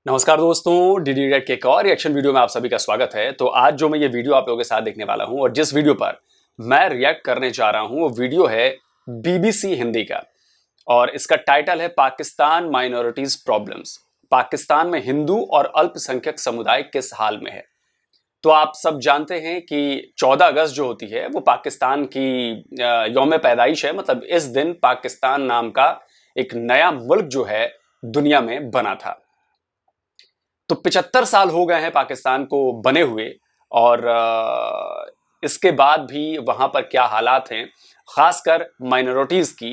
नमस्कार दोस्तों, डीडी के एक और रिएक्शन वीडियो में आप सभी का स्वागत है। तो आज जो मैं ये वीडियो आप लोगों के साथ देखने वाला हूं और जिस वीडियो पर मैं रिएक्ट करने जा रहा हूं वो वीडियो है बीबीसी हिंदी का और इसका टाइटल है पाकिस्तान माइनॉरिटीज प्रॉब्लम्स। पाकिस्तान में हिंदू और अल्पसंख्यक समुदाय किस हाल में है। तो आप सब जानते हैं कि 14 अगस्त जो होती है वो पाकिस्तान की यौम पैदाइश है। मतलब इस दिन पाकिस्तान नाम का एक नया मुल्क जो है दुनिया में बना था। तो 75 साल हो गए हैं पाकिस्तान को बने हुए और इसके बाद भी वहां पर क्या हालात हैं, खासकर माइनॉरिटीज की।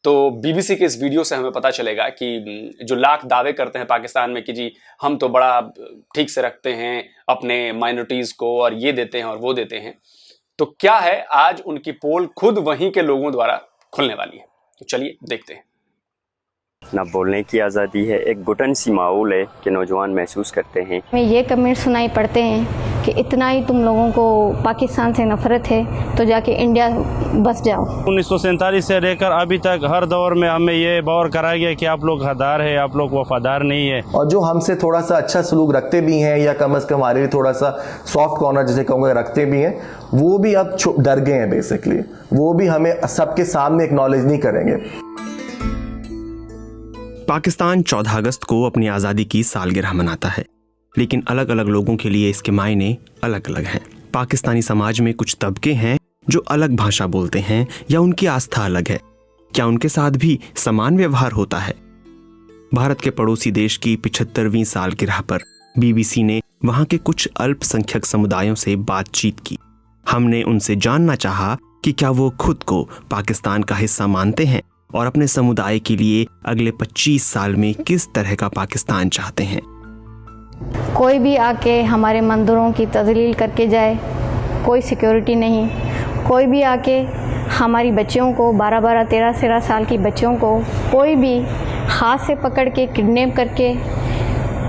तो बीबीसी के इस वीडियो से हमें पता चलेगा कि जो लाख दावे करते हैं पाकिस्तान में कि जी हम तो बड़ा ठीक से रखते हैं अपने माइनॉरिटीज को और ये देते हैं और वो देते हैं, तो क्या है आज उनकी पोल खुद वहीं के लोगों द्वारा खुलने वाली है। तो चलिए देखते हैं। ना बोलने की आज़ादी है, एक घुटन सी माहौल है कि नौजवान महसूस करते हैं। में ये कमेंट सुनाई पड़ते हैं कि इतना ही तुम लोगों को पाकिस्तान से नफरत है तो जाके इंडिया बस जाओ। 1947 से लेकर अभी तक हर दौर में हमें ये बावर कराया गया कि आप लोग गद्दार है, आप लोग वफादार नहीं है। और जो हमसे थोड़ा सा अच्छा सलूक रखते भी हैं या कम से कम हमारे लिए थोड़ा सा सॉफ्ट कॉर्नर जिसे कहूँगा रखते भी हैं, वो भी अब डर गए हैं। बेसिकली वो भी हमें सबके सामने एक्नॉलेज नहीं करेंगे। पाकिस्तान 14 अगस्त को अपनी आज़ादी की सालगिरह मनाता है, लेकिन अलग अलग लोगों के लिए इसके मायने अलग अलग हैं। पाकिस्तानी समाज में कुछ तबके हैं जो अलग भाषा बोलते हैं या उनकी आस्था अलग है। क्या उनके साथ भी समान व्यवहार होता है? भारत के पड़ोसी देश की 75वीं सालगिरह पर बीबीसी ने वहां के कुछ अल्पसंख्यक समुदायों से बातचीत की। हमने उनसे जानना चाहा कि क्या वो खुद को पाकिस्तान का हिस्सा मानते हैं और अपने समुदाय के लिए अगले 25 साल में किस तरह का पाकिस्तान चाहते हैं। कोई भी आके हमारे मंदिरों की तजलील करके जाए, कोई सिक्योरिटी नहीं। कोई भी आके हमारी बच्चियों को 12-12, 13-13 साल की बच्चियों को कोई भी हाथ से पकड़ के किडनैप करके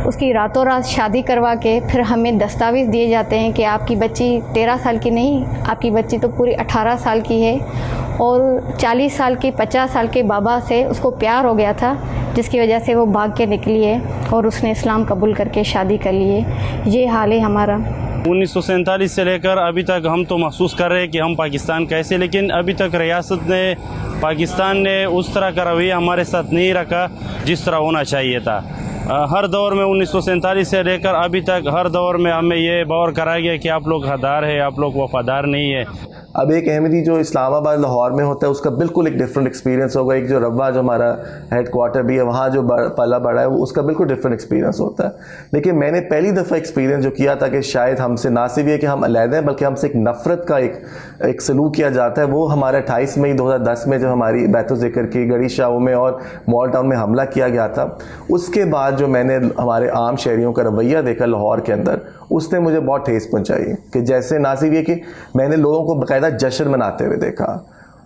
उसकी रातों रात शादी करवा के फिर हमें दस्तावेज़ दिए जाते हैं कि आपकी बच्ची 13 साल की नहीं, आपकी बच्ची तो पूरी 18 साल की है। और 40 साल की 50 साल के बाबा से उसको प्यार हो गया था जिसकी वजह से वो भाग के निकली है और उसने इस्लाम कबूल करके शादी कर ली है। ये हाल है हमारा। 1947 से लेकर अभी तक हम तो महसूस कर रहे हैं कि हम पाकिस्तान कैसे, लेकिन अभी तक रियासत ने, पाकिस्तान ने उस तरह का रवैया हमारे साथ नहीं रखा जिस तरह होना चाहिए था। हर दौर में 1947 से लेकर अभी तक हर दौर में हमें ये बावर कराया गया कि आप लोग गद्दार है, आप लोग वफादार नहीं है। अब एक अहमदी जो इस्लामाबाद लाहौर में होता है उसका बिल्कुल एक डिफरेंट एक्सपीरियंस होगा। एक जो रब्बा जो हमारा हेड क्वार्टर भी है वहाँ जो पला बड़ा है वो उसका बिल्कुल डिफरेंट एक्सपीरियंस होता है। लेकिन मैंने पहली दफ़ा एक्सपीरियंस जो किया था कि शायद हमसे ना सिर्फ ये कि हम अलग हैं बल्कि हमसे एक नफ़रत का एक सलूक किया जाता है, वो हमारे 28 मई 2010 में जब हमारी बैतुल-ज़िक्र की गड़ी शाह में और मॉल टाउन में हमला किया गया था। उसके बाद जो मैंने हमारे आम शहरियों का रवैया देखा लाहौर के अंदर, उसने मुझे बहुत ठेस पहुंचाई कि जैसे ना सिर्फ ये कि मैंने लोगों को बाकायदा जश्न मनाते हुए देखा,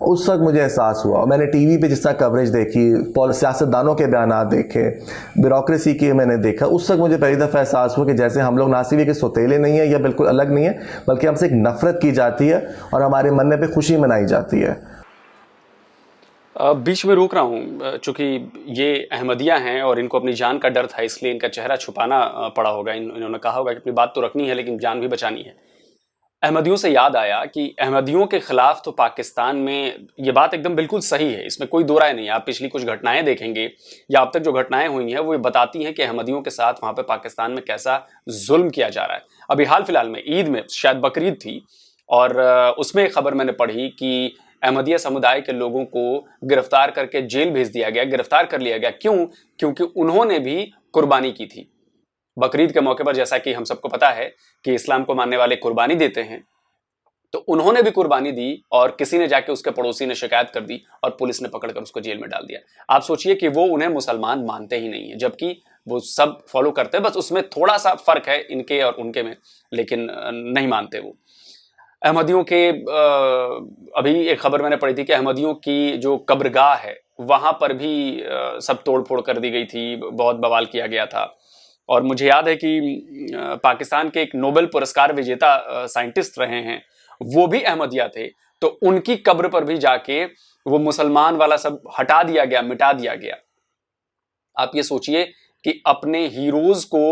उस वक्त मुझे एहसास हुआ। मैंने टीवी पे जिस तरह कवरेज देखी, सियासतदानों के बयान देखे, ब्यूरोक्रेसी की मैंने देखा, उस वक्त मुझे पहली दफ़ा एहसास हुआ कि जैसे हम लोग ना सिर्फ के सौतेले नहीं है या बिल्कुल अलग नहीं है बल्कि हमसे एक नफ़रत की जाती है और हमारे मरने पे खुशी मनाई जाती है। बीच में रोक रहा हूँ चूंकि ये अहमदिया हैं और इनको अपनी जान का डर था, इसलिए इनका चेहरा छुपाना पड़ा होगा। इन्होंने कहा होगा कि अपनी बात तो रखनी है लेकिन जान भी बचानी है। अहमदियों से याद आया कि अहमदियों के खिलाफ तो पाकिस्तान में ये बात एकदम बिल्कुल सही है, इसमें कोई दो राय नहीं है। आप पिछली कुछ घटनाएं देखेंगे या अब तक जो घटनाएं हुई हैं वो ये बताती हैं कि अहमदियों के साथ वहां पे पाकिस्तान में कैसा जुल्म किया जा रहा है। अभी हाल फिलहाल में ईद में शायद बकरीद थी और उसमें एक खबर मैंने पढ़ी कि अहमदिया समुदाय के लोगों को गिरफ्तार करके जेल भेज दिया गया, गिरफ्तार कर लिया गया। क्यों? क्योंकि उन्होंने भी कुर्बानी की थी। बकरीद के मौके पर जैसा कि हम सबको पता है कि इस्लाम को मानने वाले कुर्बानी देते हैं, तो उन्होंने भी कुर्बानी दी और किसी ने जाके उसके पड़ोसी ने शिकायत कर दी और पुलिस ने पकड़कर उसको जेल में डाल दिया। आप सोचिए कि वो उन्हें मुसलमान मानते ही नहीं है जबकि वो सब फॉलो करते हैं, बस उसमें थोड़ा सा फर्क है इनके और उनके में, लेकिन नहीं मानते वो। अहमदियों के अभी एक खबर मैंने पढ़ी थी कि अहमदियों की जो कब्रगाह है वहां पर भी सब तोड़ फोड़ कर दी गई थी, बहुत बवाल किया गया था। और मुझे याद है कि पाकिस्तान के एक नोबेल पुरस्कार विजेता साइंटिस्ट रहे हैं, वो भी अहमदिया थे, तो उनकी कब्र पर भी जाके वो मुसलमान वाला सब हटा दिया गया, मिटा दिया गया। आप ये सोचिए कि अपने हीरोज को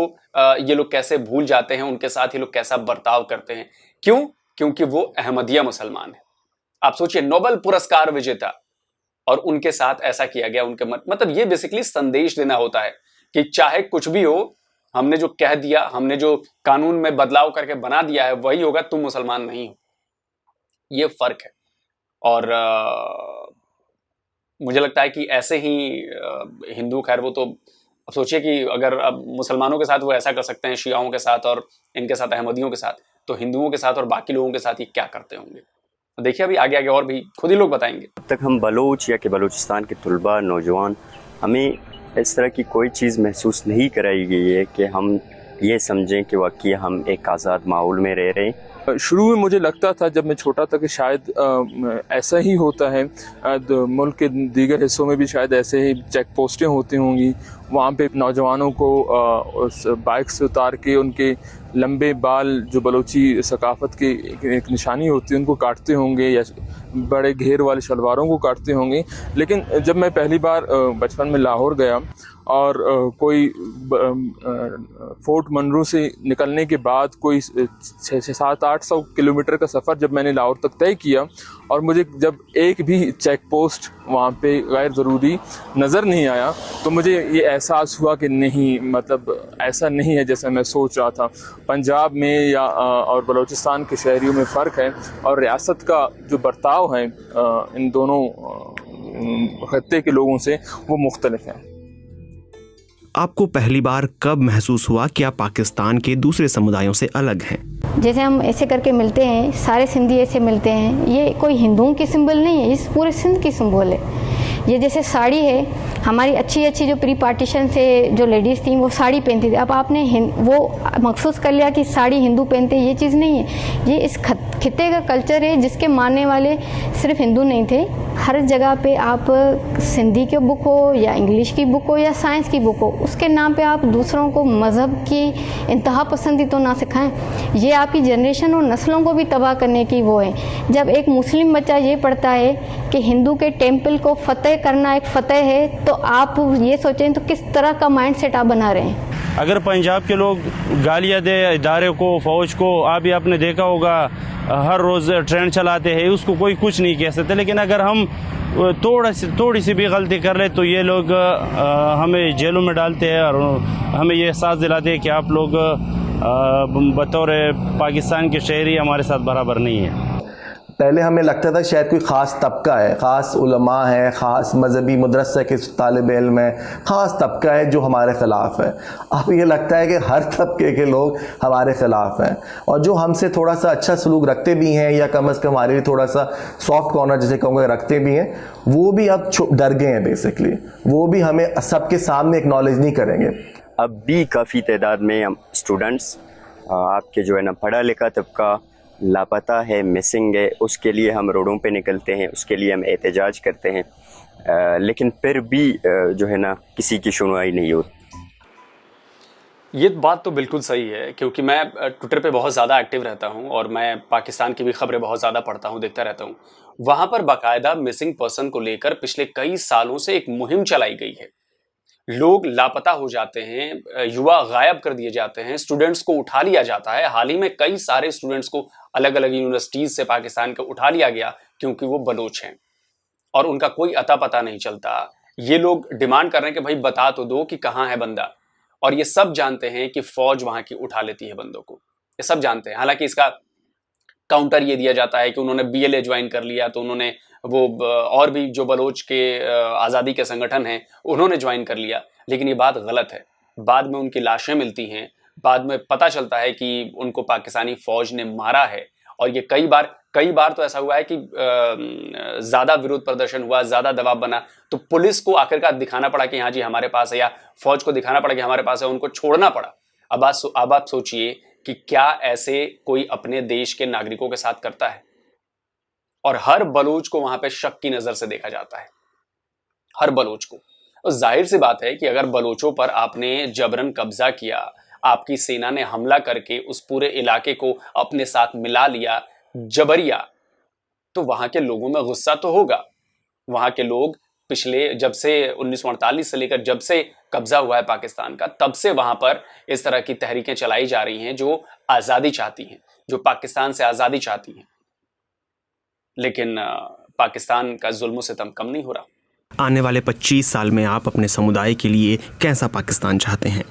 ये लोग कैसे भूल जाते हैं, उनके साथ ये लोग कैसा बर्ताव करते हैं। क्यों? क्योंकि वो अहमदिया मुसलमान है। आप सोचिए, नोबेल पुरस्कार विजेता, और उनके साथ ऐसा किया गया। उनके मतलब ये बेसिकली संदेश देना होता है कि चाहे कुछ भी हो, हमने जो कह दिया, हमने जो कानून में बदलाव करके बना दिया है वही होगा, तुम मुसलमान नहीं हो। ये फर्क है। और मुझे लगता है कि ऐसे ही हिंदू, खैर वो तो अब सोचिए कि अगर अब मुसलमानों के साथ वो ऐसा कर सकते हैं, शियाओं के साथ और इनके साथ अहमदियों के साथ, तो हिंदुओं के साथ और बाकी लोगों के साथ ये क्या करते होंगे। देखिए अभी आगे आगे और भी खुद ही लोग बताएंगे। अब तक हम बलोच या कि बलूचिस्तान के तलबा, नौजवान, हमें इस तरह की कोई चीज़ महसूस नहीं कराई गई है कि हम ये समझें कि वाकई हम एक आज़ाद माहौल में रह रहे हैं। शुरू में मुझे लगता था जब मैं छोटा था कि शायद ऐसा ही होता है, मुल्क के दीगर हिस्सों में भी शायद ऐसे ही चेक पोस्टें होती होंगी, वहाँ पे नौजवानों को उस बाइक से उतार के उनके लंबे बाल जो बलोची सकाफ़त की एक निशानी होती है उनको काटते होंगे, या बड़े घेर वाले शलवारों को काटते होंगे। लेकिन जब मैं पहली बार बचपन में लाहौर गया और कोई फोर्ट मनरू से निकलने के बाद कोई 600-700-800 किलोमीटर का सफ़र जब मैंने लाहौर तक तय किया, और मुझे जब एक भी चेक पोस्ट वहाँ पे गैर ज़रूरी नज़र नहीं आया, तो मुझे ये एहसास हुआ कि नहीं, मतलब ऐसा नहीं है जैसा मैं सोच रहा था। पंजाब में या और बलूचिस्तान के शहरियों में फ़र्क है, और रियासत का जो बर्ताव है इन दोनों खत्ते के लोगों से वो मुख्तलिफ है। आपको पहली बार कब महसूस हुआ कि आप पाकिस्तान के दूसरे समुदायों से अलग हैं? जैसे हम ऐसे करके मिलते हैं, सारे सिंधी ऐसे मिलते हैं, ये कोई हिंदुओं की सिंबल नहीं है, ये पूरे सिंध की सिंबल है। ये जैसे साड़ी है, हमारी अच्छी अच्छी जो प्री पार्टीशन से जो लेडीज़ थी वो साड़ी पहनती थी। अब आपने वो महसूस कर लिया कि साड़ी हिंदू पहनते हैं, ये चीज़ नहीं है। ये इस खित्ते का कल्चर है जिसके मानने वाले सिर्फ हिंदू नहीं थे। हर जगह पे आप सिंधी की बुक हो या इंग्लिश की बुक हो या साइंस की बुक हो, उसके नाम पे आप दूसरों को मज़हब की इंतहा पसंदी तो ना सिखाएं। ये आपकी जनरेशन और नस्लों को भी तबाह करने की वो है। जब एक मुस्लिम बच्चा ये पढ़ता है कि हिंदू के टेम्पल को फतेह करना एक फ़तेह है, तो आप ये सोचें तो किस तरह का माइंड सेट आप बना रहे हैं। अगर पंजाब के लोग गालियाँ दे इदारे को, फ़ौज को, अभी आपने देखा होगा हर रोज़ ट्रेन चलाते हैं, उसको कोई कुछ नहीं कह सकते। लेकिन अगर हम थोड़ी सी भी गलती कर ले तो ये लोग हमें जेलों में डालते हैं और हमें ये एहसास दिलाते हैं कि आप लोग बतौर पाकिस्तान के शहरी हमारे साथ बराबर नहीं है। पहले हमें लगता था शायद कोई ख़ास तबका है, ख़ास उलमा है, ख़ास मजहबी मदरसा के तालिब इल्म है, ख़ास तबका है जो हमारे ख़िलाफ़ है। अब ये लगता है कि हर तबके के लोग हमारे ख़िलाफ़ हैं, और जो हमसे थोड़ा सा अच्छा सलूक रखते भी हैं या कम अज़ कम हमारे लिए थोड़ा सा सॉफ्ट कॉर्नर जिसे कहूँगा रखते भी हैं, वो भी अब डर गए हैं। बेसिकली वो भी हमें सबके सामने एक्नॉलेज नहीं करेंगे। अब भी काफ़ी तादाद में हम स्टूडेंट्स, आपके जो है ना पढ़ा लिखा तबका लापता है, मिसिंग है, उसके लिए हम रोडों पे निकलते हैं, उसके लिए हम एहतजाज करते हैं, लेकिन फिर भी जो है ना किसी की सुनवाई नहीं होती। ये बात तो बिल्कुल सही है, क्योंकि मैं ट्विटर पे बहुत ज़्यादा एक्टिव रहता हूँ और मैं पाकिस्तान की भी खबरें बहुत ज़्यादा पढ़ता हूँ, देखता रहता हूँ। वहाँ पर बाकायदा मिसिंग पर्सन को लेकर पिछले कई सालों से एक मुहिम चलाई गई है। लोग लापता हो जाते हैं, युवा गायब कर दिए जाते हैं, स्टूडेंट्स को उठा लिया जाता है। हाल ही में कई सारे स्टूडेंट्स को अलग अलग यूनिवर्सिटीज़ से पाकिस्तान को उठा लिया गया क्योंकि वो बलोच हैं और उनका कोई अता पता नहीं चलता। ये लोग डिमांड कर रहे हैं कि भाई बता तो दो कि कहाँ है बंदा, और ये सब जानते हैं कि फौज वहाँ की उठा लेती है बंदों को, ये सब जानते हैं। हालांकि इसका काउंटर ये दिया जाता है कि उन्होंने BLA ज्वाइन कर लिया, तो उन्होंने वो और भी जो बलोच के आज़ादी के संगठन हैं उन्होंने ज्वाइन कर लिया, लेकिन ये बात गलत है। बाद में उनकी लाशें मिलती हैं, बाद में पता चलता है कि उनको पाकिस्तानी फौज ने मारा है, और ये कई बार तो ऐसा हुआ है कि ज़्यादा विरोध प्रदर्शन हुआ, ज़्यादा दबाव बना, तो पुलिस को आखिरकार दिखाना पड़ा कि हाँ जी हमारे पास है, या फौज को दिखाना पड़ा कि हमारे पास है, उनको छोड़ना पड़ा। अब आप सोचिए कि क्या ऐसे कोई अपने देश के नागरिकों के साथ करता है? और हर बलोच को वहां पे शक की नजर से देखा जाता है, हर बलोच को। और जाहिर सी बात है कि अगर बलोचों पर आपने जबरन कब्जा किया, आपकी सेना ने हमला करके उस पूरे इलाके को अपने साथ मिला लिया जबरिया, तो वहां के लोगों में गुस्सा तो होगा। वहां के लोग पिछले जब से 1948 से लेकर जब से कब्जा हुआ है पाकिस्तान का, तब से वहां पर इस तरह की तहरीकें चलाई जा रही हैं जो आज़ादी चाहती हैं, जो पाकिस्तान से आज़ादी चाहती हैं। लेकिन पाकिस्तान का जुल्म सितम कम नहीं हो रहा। आने वाले 25 साल में आप अपने समुदाय के लिए कैसा पाकिस्तान चाहते हैं?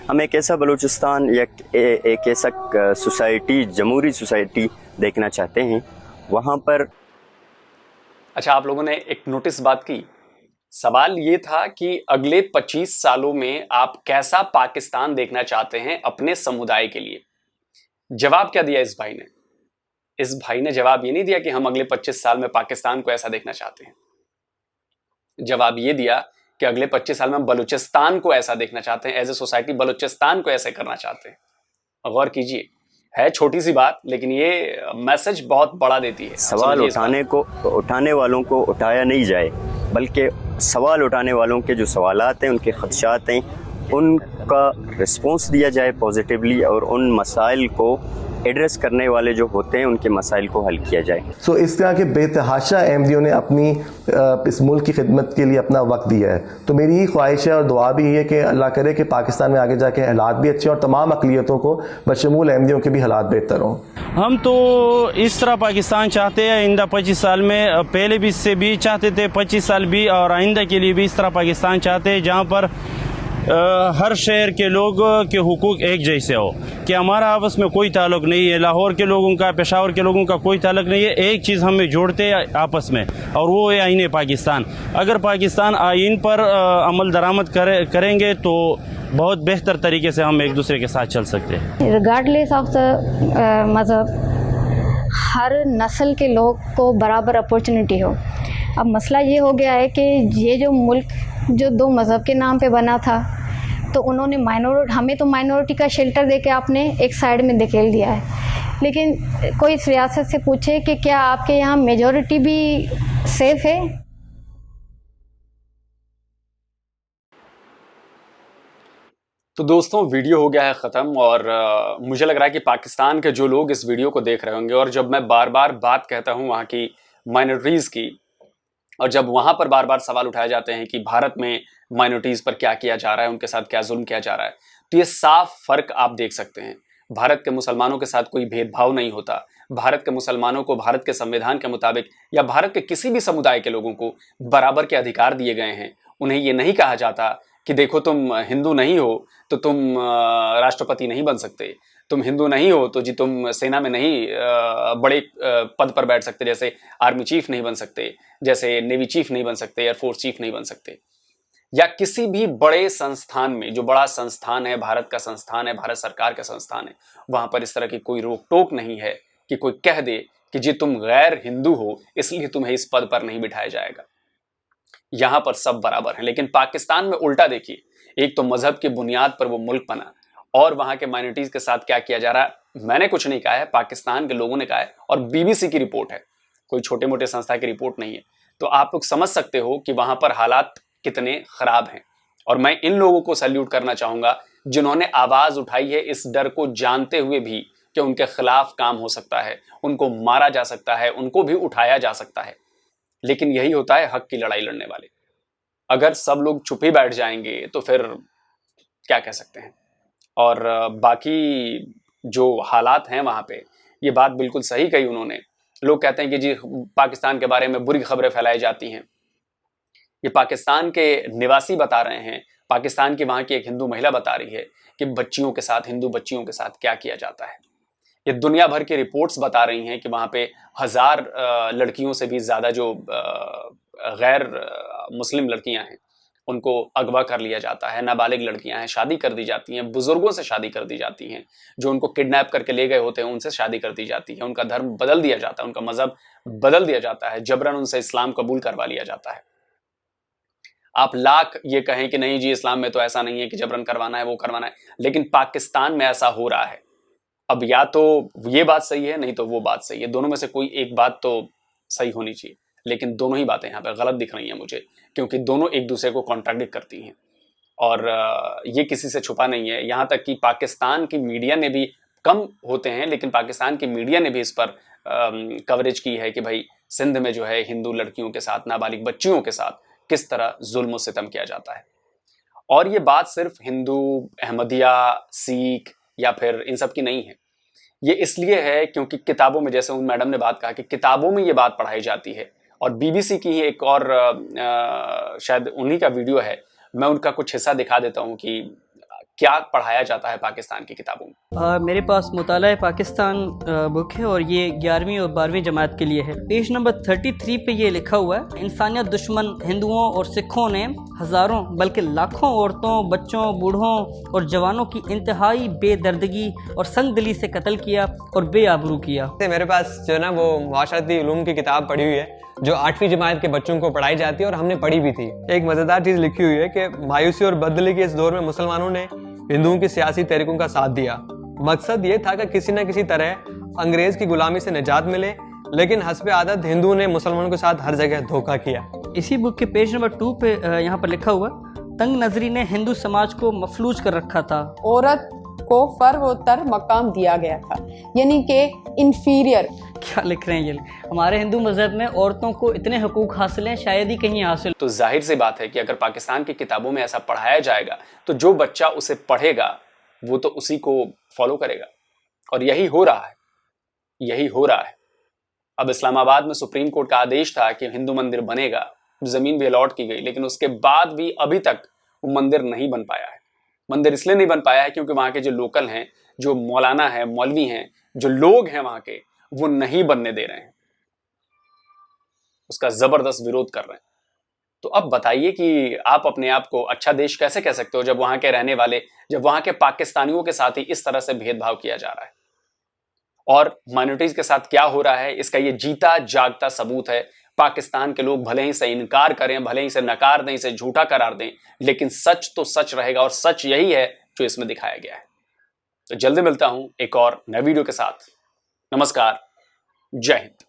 हम एक ऐसा बलूचिस्तान या एक ऐसा सोसाइटी, जमहूरी सोसाइटी देखना चाहते हैं वहाँ पर। अच्छा, आप लोगों ने एक नोटिस बात की, सवाल ये था कि अगले 25 सालों में आप कैसा पाकिस्तान देखना चाहते हैं अपने समुदाय के लिए। जवाब क्या दिया इस भाई ने? इस भाई ने जवाब ये नहीं दिया कि हम अगले 25 साल में पाकिस्तान को ऐसा देखना चाहते हैं। जवाब ये दिया कि अगले 25 साल में बलूचिस्तान को ऐसा देखना चाहते हैं, एज ए सोसाइटी बलूचिस्तान को ऐसे करना चाहते हैं। गौर कीजिए, है छोटी सी बात लेकिन ये मैसेज बहुत बड़ा देती है। सवाल उठाने वालों को उठाया नहीं जाए, बल्कि सवाल उठाने वालों के जो सवालात हैं, उनके खदशात हैं, उनका रिस्पॉन्स दिया जाए पॉजिटिवली, और उन मसाइल को एड्रेस करने वाले जो होते हैं उनके मसाइल को हल किया जाए। सो इस तरह के बेतहाशा अहमदियों ने अपनी इस मुल्क की खिदमत के लिए अपना वक्त दिया है। तो मेरी ही ख्वाहिश है और दुआ भी है कि अल्लाह करे कि पाकिस्तान में आगे जाके हालात भी अच्छे और तमाम अक़लियतों को बशमूल अहमदियों के भी हालात बेहतर हों। हम तो इस तरह पाकिस्तान चाहते हैं आइंदा 25 साल में, पहले भी इससे भी चाहते थे 25 साल भी, और आइंदा के लिए भी इस तरह पाकिस्तान चाहते हैं जहाँ पर हर शहर के लोग के हुकूक एक जैसे हो, कि हमारा आपस में कोई ताल्लुक़ नहीं है, लाहौर के लोगों का, पेशावर के लोगों का कोई ताल्लुक़ नहीं है। एक चीज़ हमें जोड़ते हैं आपस में, और वो है आईन पाकिस्तान। अगर पाकिस्तान आइन पर अमल दरामद करेंगे तो बहुत बेहतर तरीके से हम एक दूसरे के साथ चल सकते हैं। रिगार्डलेस ऑफ द मज़हब, हर नस्ल के लोग को बराबर अपॉर्चुनिटी हो। अब मसला ये हो गया है कि ये जो मुल्क जो दो मज़हब के नाम पे बना था, तो उन्होंने हमें तो माइनॉरिटी का शेल्टर दे के आपने एक साइड में धकेल दिया है। लेकिन कोई सियासत से पूछे कि क्या आपके यहाँ मेजॉरिटी भी सेफ है? तो दोस्तों, वीडियो हो गया है ख़त्म, और मुझे लग रहा है कि पाकिस्तान के जो लोग इस वीडियो को देख रहे होंगे, और जब मैं बार बार बात कहता हूँ वहाँ की माइनॉरिटीज़ की, और जब वहाँ पर बार बार सवाल उठाए जाते हैं कि भारत में माइनॉरिटीज़ पर क्या किया जा रहा है, उनके साथ क्या जुल्म किया जा रहा है, तो ये साफ फ़र्क आप देख सकते हैं। भारत के मुसलमानों के साथ कोई भेदभाव नहीं होता। भारत के मुसलमानों को भारत के संविधान के मुताबिक या भारत के किसी भी समुदाय के लोगों को बराबर के अधिकार दिए गए हैं। उन्हें ये नहीं कहा जाता कि देखो तुम हिंदू नहीं हो तो तुम राष्ट्रपति नहीं बन सकते, तुम हिंदू नहीं हो तो जी तुम सेना में नहीं बड़े पद पर बैठ सकते, जैसे आर्मी चीफ नहीं बन सकते, जैसे नेवी चीफ नहीं बन सकते, एयरफोर्स चीफ नहीं बन सकते। या किसी भी बड़े संस्थान में, जो बड़ा संस्थान है, भारत का संस्थान है, भारत सरकार का संस्थान है, वहां पर इस तरह की कोई रोक टोक नहीं है कि कोई कह दे कि जी तुम गैर हिंदू हो इसलिए तुम्हें इस पद पर नहीं बिठाया जाएगा। यहां पर सब बराबर हैं। लेकिन पाकिस्तान में उल्टा देखिए, एक तो मजहब की बुनियाद पर वो मुल्क बना, और वहां के माइनॉरिटीज के साथ क्या किया जा रहा है। मैंने कुछ नहीं कहा है, पाकिस्तान के लोगों ने कहा है, और बीबीसी की रिपोर्ट है, कोई छोटे मोटे संस्था की रिपोर्ट नहीं है। तो आप लोग समझ सकते हो कि वहां पर हालात कितने खराब हैं। और मैं इन लोगों को सैल्यूट करना चाहूंगा जिन्होंने आवाज उठाई है इस डर को जानते हुए भी कि उनके खिलाफ काम हो सकता है, उनको मारा जा सकता है, उनको भी उठाया जा सकता है। लेकिन यही होता है हक की लड़ाई लड़ने वाले। अगर सब लोग चुप ही बैठ जाएंगे तो फिर क्या कह सकते हैं। और बाकी जो हालात हैं वहां पे, ये बात बिल्कुल सही कही उन्होंने। लोग कहते हैं कि जी पाकिस्तान के बारे में बुरी खबरें फैलाई जाती हैं। ये पाकिस्तान के निवासी बता रहे हैं, पाकिस्तान की वहां की एक हिंदू महिला बता रही है कि बच्चियों के साथ, हिंदू बच्चियों के साथ क्या किया जाता है। ये दुनिया भर की रिपोर्ट्स बता रही हैं कि वहां पे 1000 लड़कियों से भी ज्यादा जो गैर मुस्लिम लड़कियां हैं उनको अगवा कर लिया जाता है। नाबालिग लड़कियां हैं, शादी कर दी जाती हैं, बुजुर्गों से शादी कर दी जाती हैं, जो उनको किडनैप करके ले गए होते हैं उनसे शादी कर दी जाती है, उनका धर्म बदल दिया जाता है, उनका मजहब बदल दिया जाता है, जबरन उनसे इस्लाम कबूल करवा लिया जाता है। आप लाख ये कहें कि नहीं जी इस्लाम में तो ऐसा नहीं है कि जबरन करवाना है, वो करवाना है, लेकिन पाकिस्तान में ऐसा हो रहा है। अब या तो ये बात सही है, नहीं तो वो बात सही है, दोनों में से कोई एक बात तो सही होनी चाहिए। लेकिन दोनों ही बातें यहाँ पे गलत दिख रही हैं मुझे, क्योंकि दोनों एक दूसरे को कॉन्ट्राडिक्ट करती हैं, और ये किसी से छुपा नहीं है। यहाँ तक कि पाकिस्तान की मीडिया ने भी, कम होते हैं लेकिन पाकिस्तान की मीडिया ने भी इस पर कवरेज की है कि भाई सिंध में जो है हिंदू लड़कियों के साथ, नाबालिग बच्चियों के साथ किस तरह जुल्म सितम किया जाता है। और ये बात सिर्फ हिंदू, अहमदिया, सिख या फिर इन सब की नहीं है। ये इसलिए है क्योंकि किताबों में, जैसे उन मैडम ने बात कहा कि किताबों में ये बात पढ़ाई जाती है। और बीबीसी की ही एक और शायद उन्हीं का वीडियो है, मैं उनका कुछ हिस्सा दिखा देता हूँ कि क्या पढ़ाया जाता है पाकिस्तान की किताबों में। मेरे पास मुताला पाकिस्तान बुक है और ये 11वीं और 12वीं जमात के लिए है। पेज नंबर 33 पे ये लिखा हुआ है, इंसानियत दुश्मन हिंदुओं और सिखों ने हज़ारों बल्कि लाखों औरतों, बच्चों, बूढ़ों और जवानों की इंतहाई बेदर्दगी और संगदिली से कत्ल किया और बेआबरू किया। मेरे पास जो है ना वो माशरती उलूम की किताब पढ़ी हुई है जो 8वीं जमात के बच्चों को पढ़ाई जाती है और हमने पढ़ी भी थी। एक मज़ेदार चीज़ लिखी हुई है कि मायूसी और बदली के इस दौर में मुसलमानों ने हिंदुओं की सियासी तहरीकों का साथ दिया। मकसद ये था कि किसी न किसी तरह अंग्रेज की गुलामी से निजात मिले, लेकिन हस्बे आदत हिंदुओं ने मुसलमानों के साथ हर जगह धोखा किया। इसी बुक के पेज नंबर 2 पे यहाँ पर लिखा हुआ, तंग नजरी ने हिंदू समाज को मफलूज कर रखा था। औरत को फर्वोत्तर मकाम दिया गया था, यानी कि इन्फीरियर। क्या लिख रहे हैं ये? हमारे हिंदू मजहब में औरतों को इतने हकूक हासिल हैं, शायद ही कहीं हासिल। तो जाहिर सी बात है कि अगर पाकिस्तान की किताबों में ऐसा पढ़ाया जाएगा तो जो बच्चा उसे पढ़ेगा वो तो उसी को फॉलो करेगा। और यही हो रहा है, यही हो रहा है। अब इस्लामाबाद में सुप्रीम कोर्ट का आदेश था कि हिंदू मंदिर बनेगा, जमीन भी अलॉट की गई, लेकिन उसके बाद भी अभी तक वो मंदिर नहीं बन पाया है। मंदिर इसलिए नहीं बन पाया है क्योंकि वहां के जो लोकल हैं, जो मौलाना हैं, मौलवी हैं, जो लोग हैं वहां के, वो नहीं बनने दे रहे हैं, उसका जबरदस्त विरोध कर रहे हैं। तो अब बताइए कि आप अपने आप को अच्छा देश कैसे कह सकते हो जब वहां के रहने वाले, जब वहां के पाकिस्तानियों के साथ ही इस तरह से भेदभाव किया जा रहा है। और माइनॉरिटीज के साथ क्या हो रहा है, इसका ये जीता जागता सबूत है। पाकिस्तान के लोग भले ही से इनकार करें, भले ही से नकार दें, इसे झूठा करार दें, लेकिन सच तो सच रहेगा और सच यही है जो इसमें दिखाया गया है। तो जल्दी मिलता हूं एक और नए वीडियो के साथ। नमस्कार, जय हिंद।